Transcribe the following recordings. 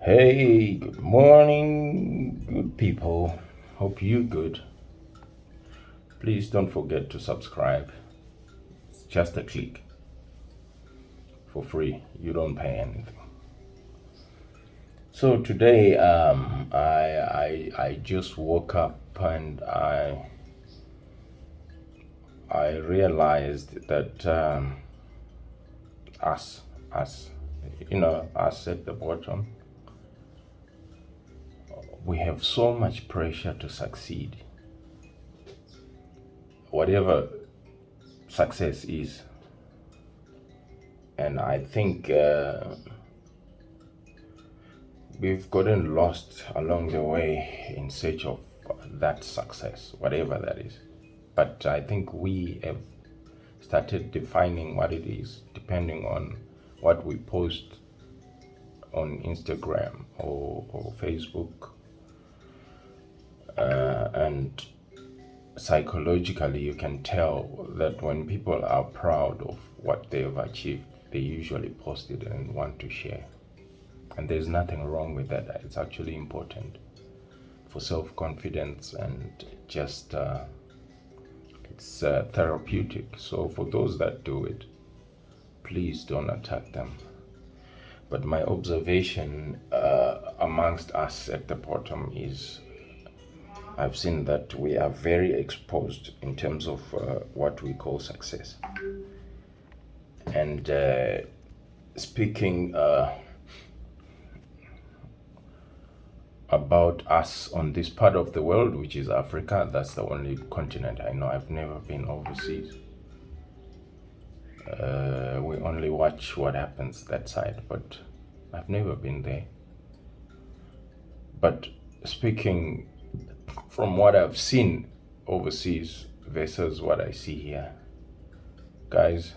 Hey, good morning, good people. Hope you good. Please don't forget to subscribe. It's just a click for free. You don't pay anything. So today, I just woke up and I realized that us us at the bottom, we have so much pressure to succeed. Whatever success is. And I think we've gotten lost along the way in search of that success, whatever that is. But I think we have started defining what it is depending on what we post on Instagram or Facebook. And psychologically, you can tell that when people are proud of what they've achieved, they usually post it and want to share. And there's nothing wrong with that. It's actually important for self-confidence and just it's therapeutic. So for those that do it, please don't attack them. But my observation amongst us at the bottom is I've seen that we are very exposed in terms of what we call success. And speaking about us on this part of the world, which is Africa, that's the only continent I know. I've never been overseas. We only watch what happens that side, but I've never been there. But speaking from what I've seen overseas versus what I see here, guys,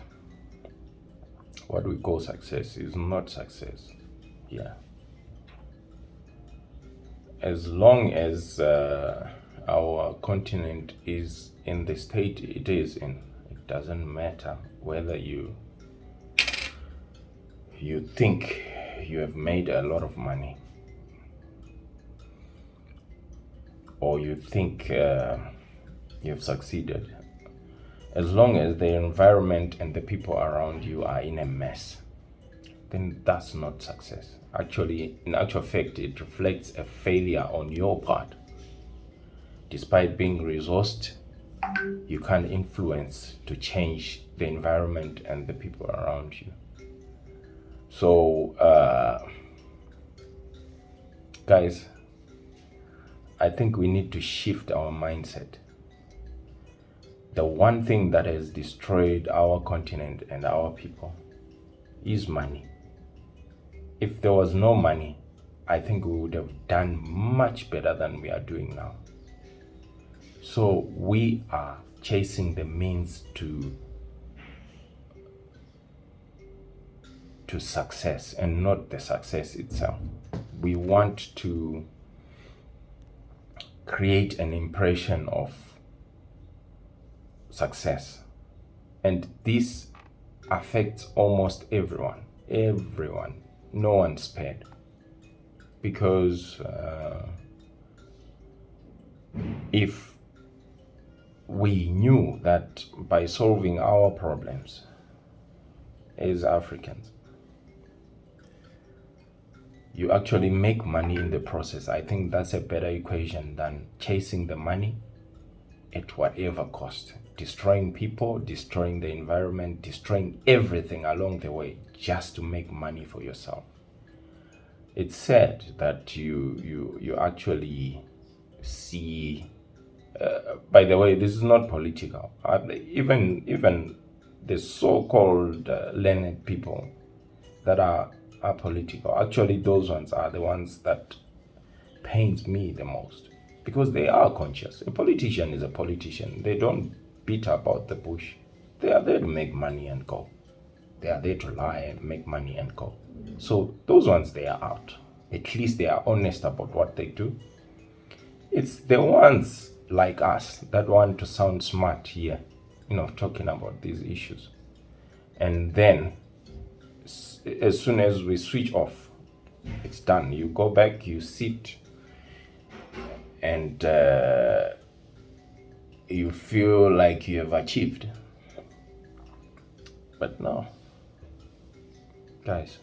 what we call success is not success here. As long as our continent is in the state it is in, it doesn't matter whether you think you have made a lot of money or you think you've succeeded. As long as the environment and the people around you are in a mess, then that's not success. Actually, in actual fact, it reflects a failure on your part. Despite being resourced, you can't influence to change the environment and the people around you. So, guys, I think we need to shift our mindset. The one thing that has destroyed our continent and our people is money. If there was no money, I think we would have done much better than we are doing now. So we are chasing the means to success and not the success itself. We want to create an impression of success. And this affects almost everyone. No one's spared. Because if we knew that by solving our problems as Africans, you actually make money in the process, I think that's a better equation than chasing the money at whatever cost. Destroying people, destroying the environment, destroying everything along the way just to make money for yourself. It's sad that you actually see. By the way, this is not political. Even the so-called learned people that are political, actually those ones are the ones that pains me the most, because they are conscious. A politician is a politician. They don't beat about the bush. They are there to make money and go. They are there to lie and make money and go. So those ones, they are out. At least they are honest about what they do. It's the ones like us that want to sound smart here, talking about these issues. And then as soon as we switch off, It's done. You go back, you sit, and you feel like you have achieved. But no, guys,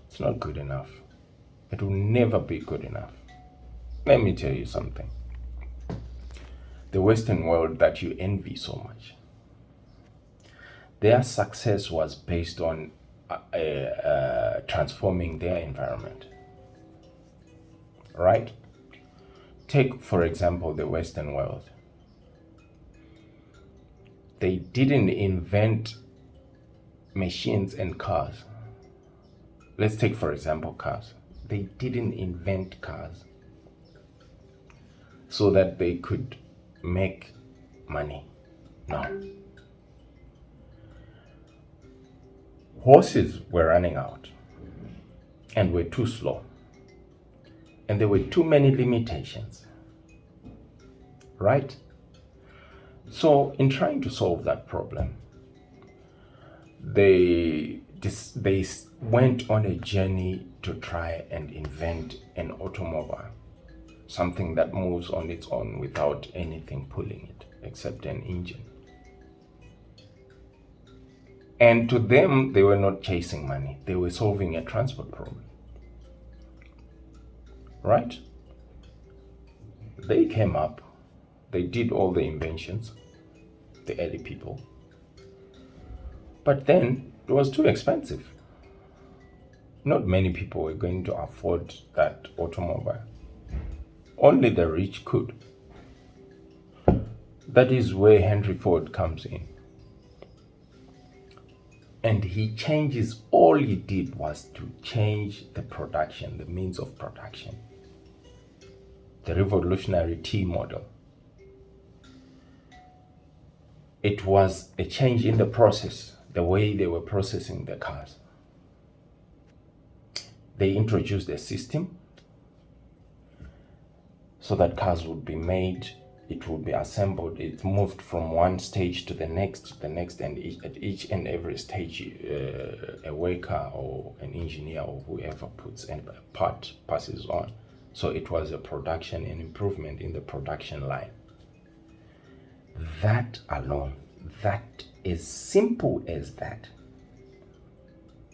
it's not good enough. It will never be good enough. Let me tell you something. The Western world that you envy so much, their success was based on transforming their environment. Right? Take, for example, the Western world. They didn't invent machines and cars. Let's take, for example, cars. They didn't invent cars so that they could make money. No. Horses were running out and were too slow. And there were too many limitations. Right? So, in trying to solve that problem, they went on a journey to try and invent an automobile, something that moves on its own without anything pulling it except an engine. And to them, they were not chasing money, they were solving a transport problem. Right? They came up, they did all the inventions, the early people, but then it was too expensive. Not many people were going to afford that automobile. Only the rich could. That is where Henry Ford comes in. And he changes, all he did was to change the production, the means of production. The revolutionary T model. It was a change in the process, the way they were processing the cars. They introduced a system so that cars would be made, it would be assembled, it moved from one stage to the next, and at each and every stage, a worker or an engineer or whoever puts a part passes on. So it was a production and improvement in the production line. That alone, that is simple as that,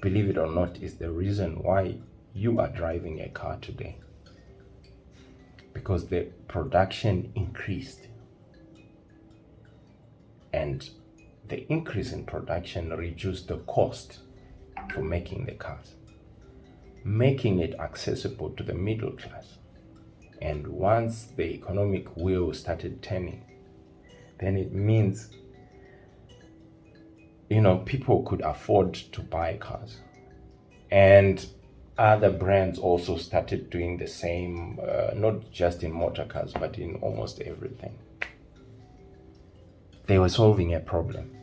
believe it or not, is the reason why you are driving a car today. Because the production increased. And the increase in production reduced the cost for making the cars, making it accessible to the middle class. And once the economic wheel started turning, then it means, people could afford to buy cars. And other brands also started doing the same, not just in motor cars, but in almost everything. They were solving a problem.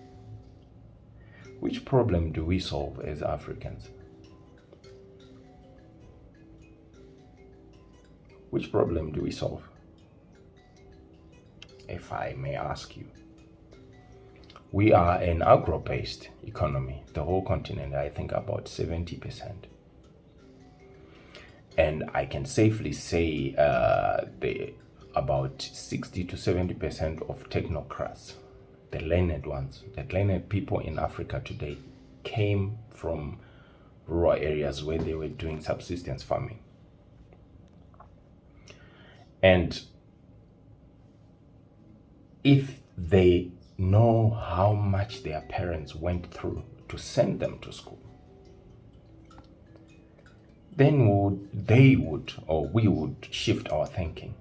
Which problem do we solve as Africans? Which problem do we solve? If I may ask you. We are an agro-based economy. The whole continent, I think about 70%. And I can safely say about 60 to 70% of technocrats, the learned ones, the learned people in Africa today, came from rural areas where they were doing subsistence farming. And if they know how much their parents went through to send them to school, then we would shift our thinking.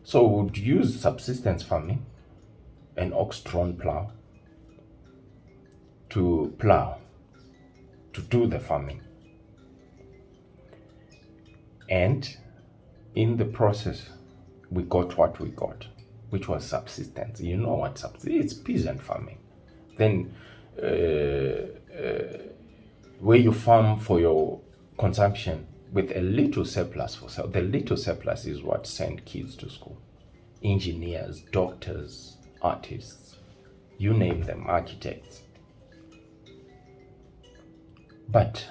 So we would use subsistence farming, an ox-drawn plow, to do the farming. And in the process, we got what we got, which was subsistence. You know what subsistence? It's peasant farming. Then where you farm for your consumption with a little surplus for sale. The little surplus is what sent kids to school. Engineers, doctors, artists, you name them, architects. But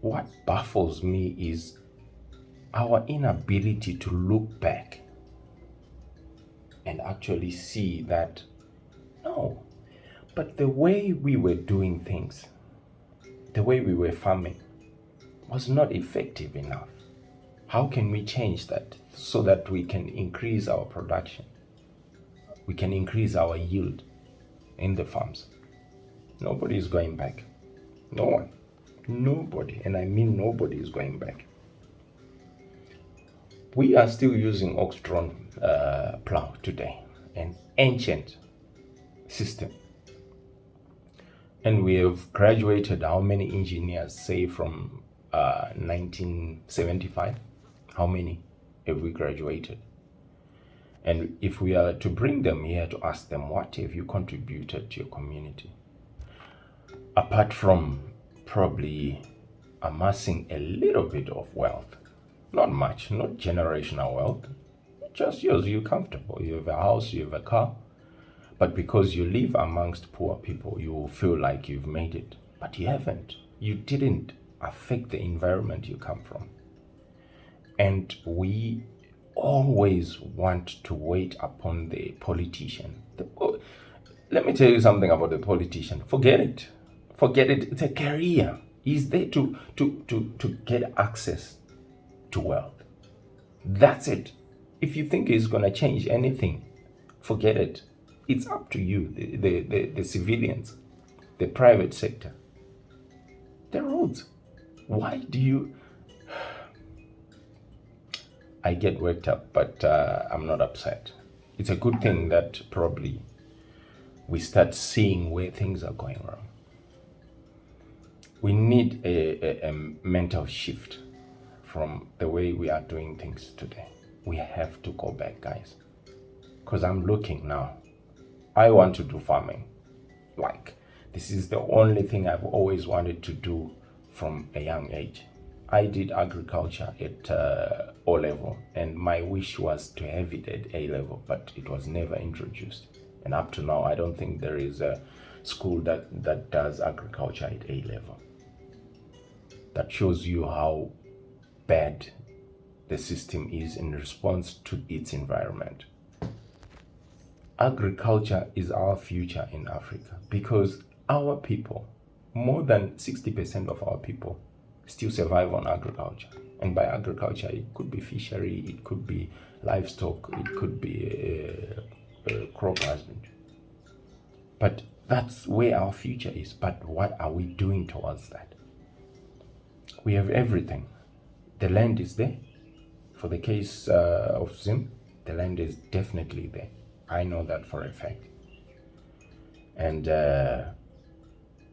what baffles me is our inability to look back and actually see that, no, but the way we were doing things, the way we were farming, was not effective enough. How can we change that so that we can increase our production? We can increase our yield in the farms. Nobody is going back. No one. Nobody. And I mean nobody is going back. We are still using ox-drawn plow today, an ancient system. And we have graduated how many engineers, say from 1975? How many have we graduated? And if we are to bring them here to ask them, what have you contributed to your community? Apart from probably amassing a little bit of wealth, not much, not generational wealth, just yours, you're comfortable, you have a house, you have a car, but because you live amongst poor people, you feel like you've made it, but you haven't. You didn't affect the environment you come from. And we always want to wait upon the politician. Let me tell you something about the politician. Forget it. It's a career. He's there to get access to wealth. That's it. If you think he's going to change anything, forget it. It's up to you, the civilians, the private sector, the roads. Why do you... I get worked up, but I'm not upset. It's a good thing that probably we start seeing where things are going wrong. We need a mental shift from the way we are doing things today. We have to go back, guys. Because I'm looking now. I want to do farming. Like, this is the only thing I've always wanted to do from a young age. I did agriculture at O level, and my wish was to have it at A level, but it was never introduced. And up to now, I don't think there is a school that does agriculture at A level. That shows you how bad the system is in response to its environment. Agriculture is our future in Africa because our people, more than 60% of our people, still survive on agriculture. And by agriculture, it could be fishery, it could be livestock, it could be crop husbandry. But that's where our future is. But what are we doing towards that? We have everything. The land is there. For the case of Zim, the land is definitely there. I know that for a fact. And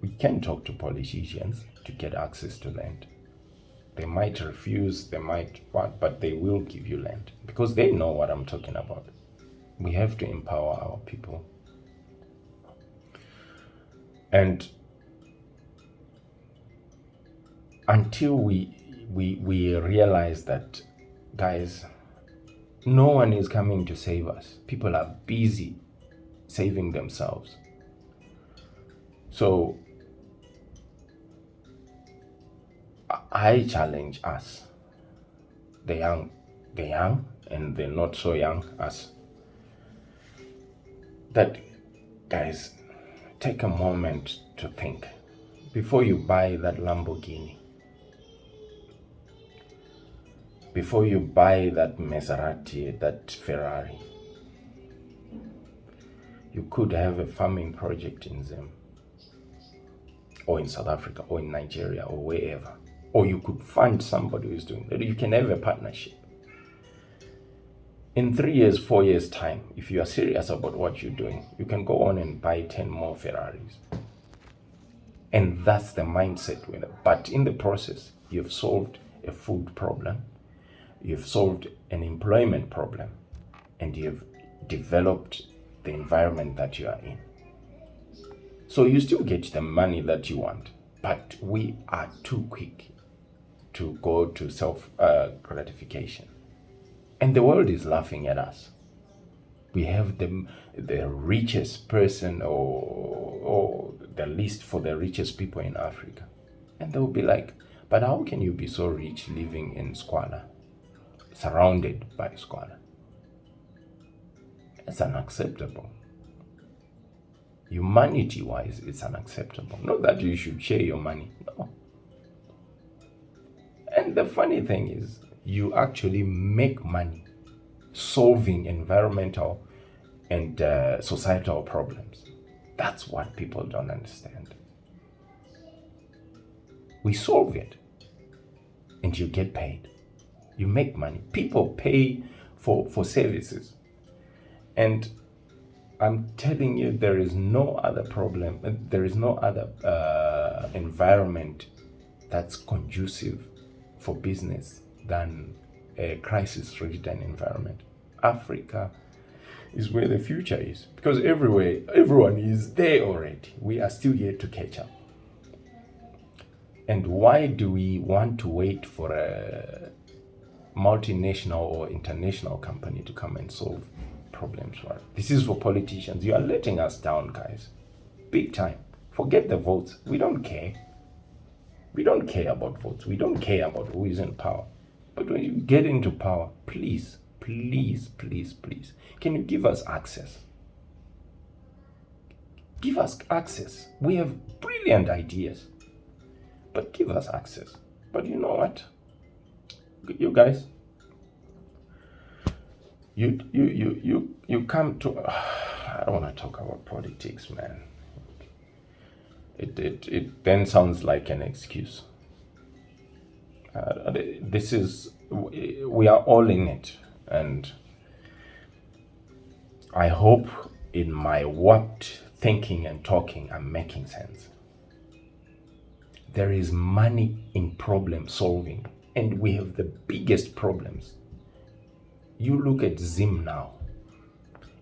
we can talk to politicians to get access to land. They might refuse, they might what, but they will give you land because they know what I'm talking about. We have to empower our people. And until we realize that, guys, no one is coming to save us. People are busy saving themselves. So I challenge us, the young and the not so young, us, that, guys, take a moment to think before you buy that Lamborghini, before you buy that Maserati, that Ferrari. You could have a farming project in Zim, or in South Africa, or in Nigeria, or wherever. Or you could find somebody who's doing that. You can have a partnership. In 3 years, 4 years' time, if you are serious about what you're doing, you can go on and buy 10 more Ferraris. And that's the mindset with it. But in the process, you've solved a food problem, you've solved an employment problem, and you've developed the environment that you are in. So you still get the money that you want, but we are too quick to go to self-gratification. And the world is laughing at us. We have the richest person or the list for the richest people in Africa. And they'll be like, But how can you be so rich living in squalor, surrounded by squalor? It's unacceptable. Humanity-wise, it's unacceptable. Not that you should share your money, no. And the funny thing is, you actually make money solving environmental and societal problems. That's what people don't understand. We solve it, and you get paid. You make money. People pay for services. And I'm telling you, there is no other problem, there is no other environment that's conducive for business than a crisis-ridden environment. Africa is where the future is, because everyone is there already. We are still yet to catch up. And why do we want to wait for a multinational or international company to come and solve problems for us? This is for politicians. You are letting us down, guys. Big time. Forget the votes. We don't care. We don't care about votes. We don't care about who is in power. But when you get into power, please, please, please, please, can you give us access? Give us access. We have brilliant ideas, but give us access. But you know what? You guys, you come to, I don't want to talk about politics, man. It then sounds like an excuse. We are all in it, and I hope in my warped thinking and talking I'm making sense. There is money in problem solving, and we have the biggest problems. You look at Zim now.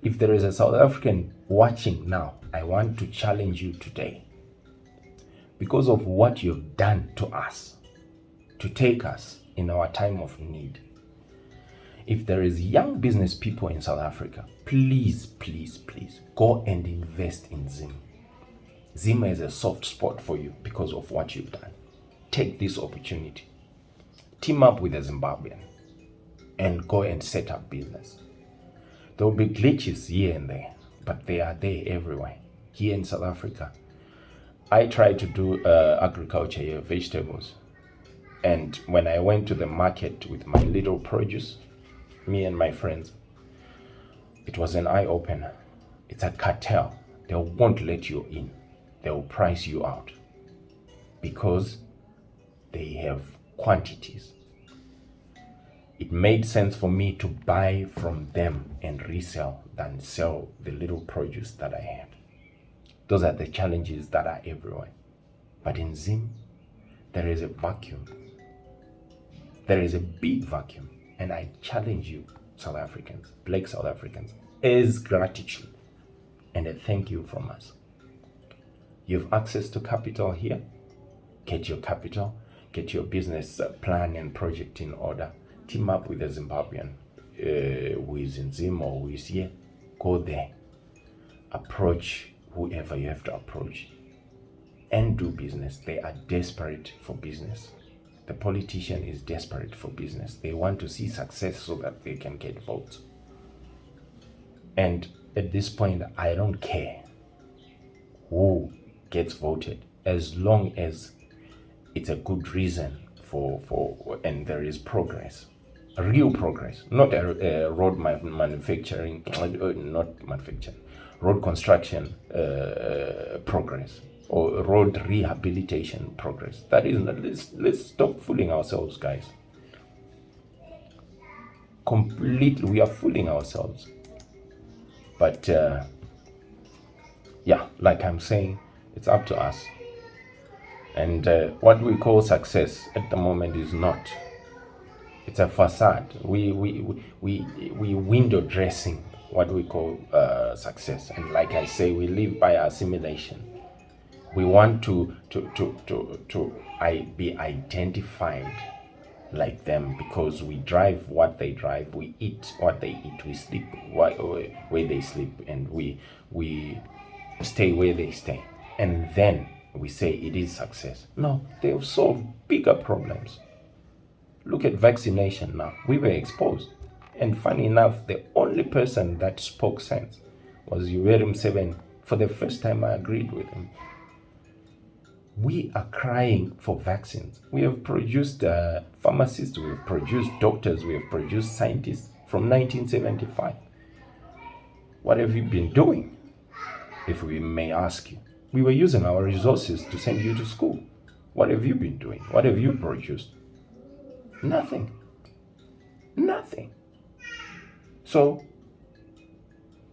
If there is a South African watching now, I want to challenge you today. Because of what you've done to us, to take us in our time of need. If there is young business people in South Africa, please, please, please, go and invest in Zim. Zim is a soft spot for you because of what you've done. Take this opportunity. Team up with a Zimbabwean and go and set up business. There will be glitches here and there, but they are there everywhere. Here in South Africa, I tried to do agriculture here, vegetables. And when I went to the market with my little produce, me and my friends, it was an eye-opener. It's a cartel. They won't let you in. They will price you out because they have quantities. It made sense for me to buy from them and resell than sell the little produce that I had. Those are the challenges that are everywhere. But in Zim, there is a vacuum. There is a big vacuum. And I challenge you, South Africans, Black South Africans, as gratitude and a thank you from us. You have access to capital here. Get your capital, get your business plan and project in order. Team up with a Zimbabwean who is in Zim or who is here. Go there. Approach whoever you have to approach and do business. They are desperate for business. The politician is desperate for business. They want to see success so that they can get votes. And at this point, I don't care who gets voted, as long as it's a good reason for and there is progress, real progress, not a road manufacturing, road construction progress or road rehabilitation progress. That is, let's stop fooling ourselves, guys. Completely, we are fooling ourselves. But yeah, like I'm saying, it's up to us. And what we call success at the moment is not. It's a facade. We window dressing what we call success. And like I say, we live by assimilation. We want to be identified like them because we drive what they drive, we eat what they eat, we sleep where they sleep, and we stay where they stay. And then we say it is success. No, they have solved bigger problems. Look at vaccination now. We were exposed. And funny enough, the only person that spoke sense was Yoweri Museveni. For the first time, I agreed with him. We are crying for vaccines. We have produced pharmacists, we have produced doctors, we have produced scientists from 1975. What have you been doing, if we may ask you? We were using our resources to send you to school. What have you been doing? What have you produced? Nothing. Nothing. So,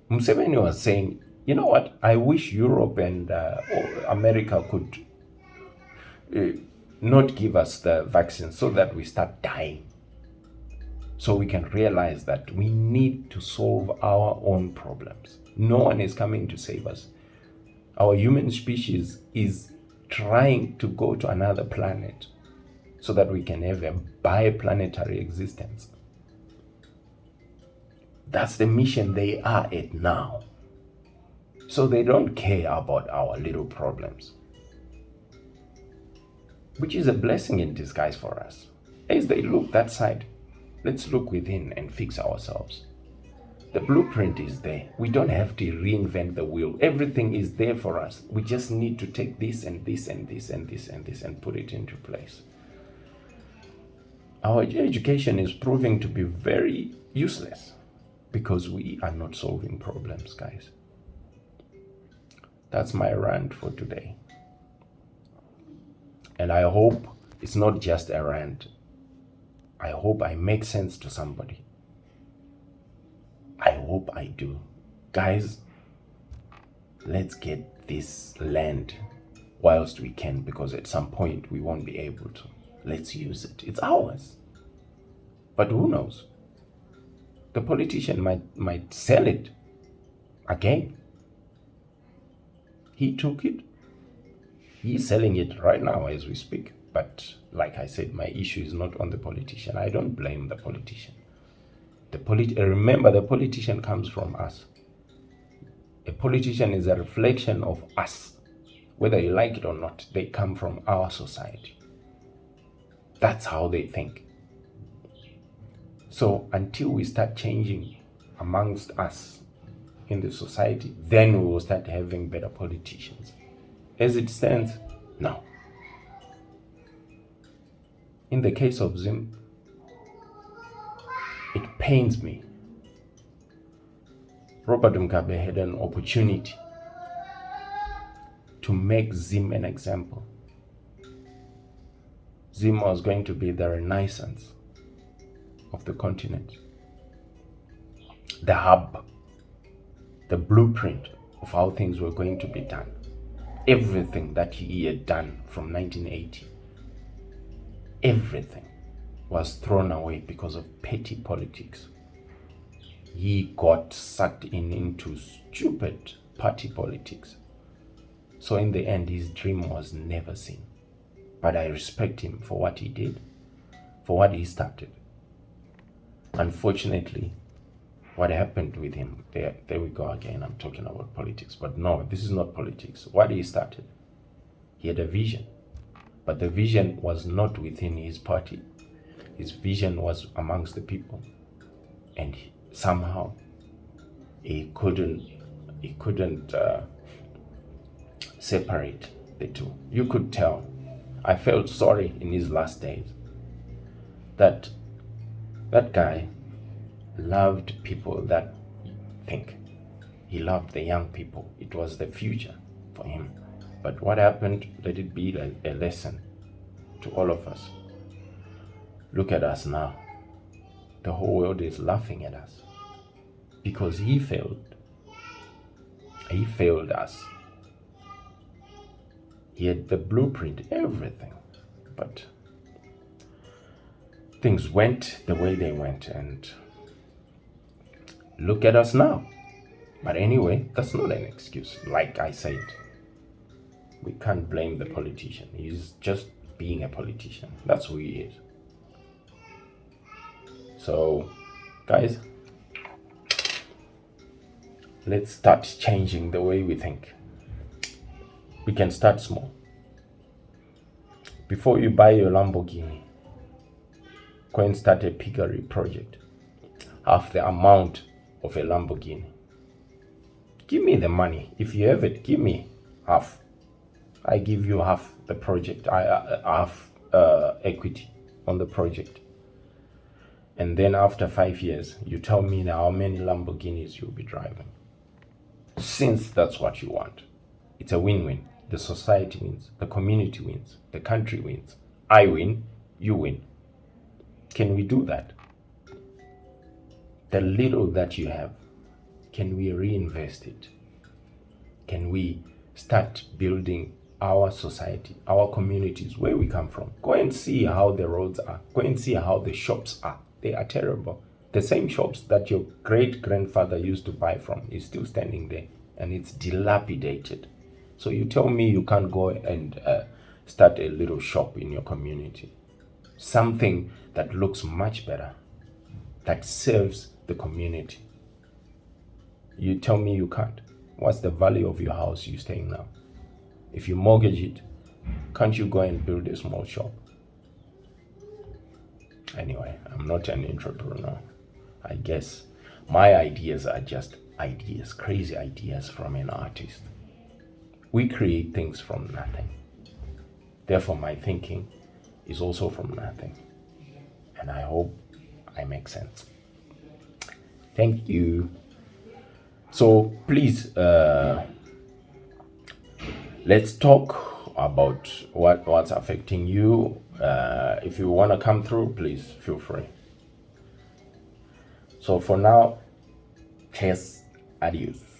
Museveni was saying, you know what? I wish Europe and America could not give us the vaccine so that we start dying. So we can realize that we need to solve our own problems. No one is coming to save us. Our human species is trying to go to another planet so that we can have a biplanetary existence. That's the mission they are at now. So they don't care about our little problems, which is a blessing in disguise for us. As they look that side, let's look within and fix ourselves. The blueprint is there. We don't have to reinvent the wheel. Everything is there for us. We just need to take this and this and this and this and this and put it into place. Our education is proving to be very useless because we are not solving problems, guys. That's my rant for today. And I hope it's not just a rant. I hope I make sense to somebody. I hope I do. Guys, let's get this land whilst we can, because at some point we won't be able to. Let's use it. It's ours. But who knows? The politician might sell it again. He took it. He's selling it right now as we speak. But like I said, my issue is not on the politician. I don't blame the politician. Remember, the politician comes from us. A politician is a reflection of us. Whether you like it or not, they come from our society. That's how they think. So until we start changing amongst us in the society, then we will start having better politicians. As it stands, no. In the case of Zim, it pains me. Robert Mugabe had an opportunity to make Zim an example. Zim was going to be the renaissance of the continent, the hub, the blueprint of how things were going to be done. Everything that he had done from 1980, everything was thrown away because of petty politics. He got sucked into stupid party politics. So in the end, his dream was never seen. But I respect him for what he did, for what he started. Unfortunately, what happened with him, there we go again, I'm talking about politics. But no, this is not politics. What he started, he had a vision. But the vision was not within his party. His vision was amongst the people. And somehow, he couldn't separate the two. You could tell. I felt sorry in his last days that guy loved people that think. He loved the young people. It was the future for him. But what happened? Let it be a lesson to all of us. Look at us now. The whole world is laughing at us because he failed. He failed us. He had the blueprint, everything. But things went the way they went, and look at us now. But anyway, that's not an excuse. Like I said, we can't blame the politician. He's just being a politician. That's who he is. So, guys, let's start changing the way we think. We can start small. Before you buy your Lamborghini, go and start a piggery project. Half the amount of a Lamborghini. Give me the money. If you have it, give me half. I give you half the project. I half equity on the project. And then after 5 years, you tell me now how many Lamborghinis you'll be driving. Since that's what you want, it's a win-win. The society wins, the community wins, the country wins. I win, you win. Can we do that? The little that you have, can we reinvest it? Can we start building our society, our communities, where we come from? Go and see how the roads are. Go and see how the shops are. They are terrible. The same shops that your great-grandfather used to buy from is still standing there, and it's dilapidated. So you tell me you can't go and start a little shop in your community. Something that looks much better, that serves the community. You tell me you can't. What's the value of your house you're staying now? If you mortgage it, can't you go and build a small shop? Anyway, I'm not an entrepreneur. I guess my ideas are just ideas, crazy ideas from an artist. We create things from nothing. Therefore, my thinking is also from nothing. And I hope I make sense. Thank you. So please, let's talk about what's affecting you. If you want to come through, please feel free. So for now, cheers, adios.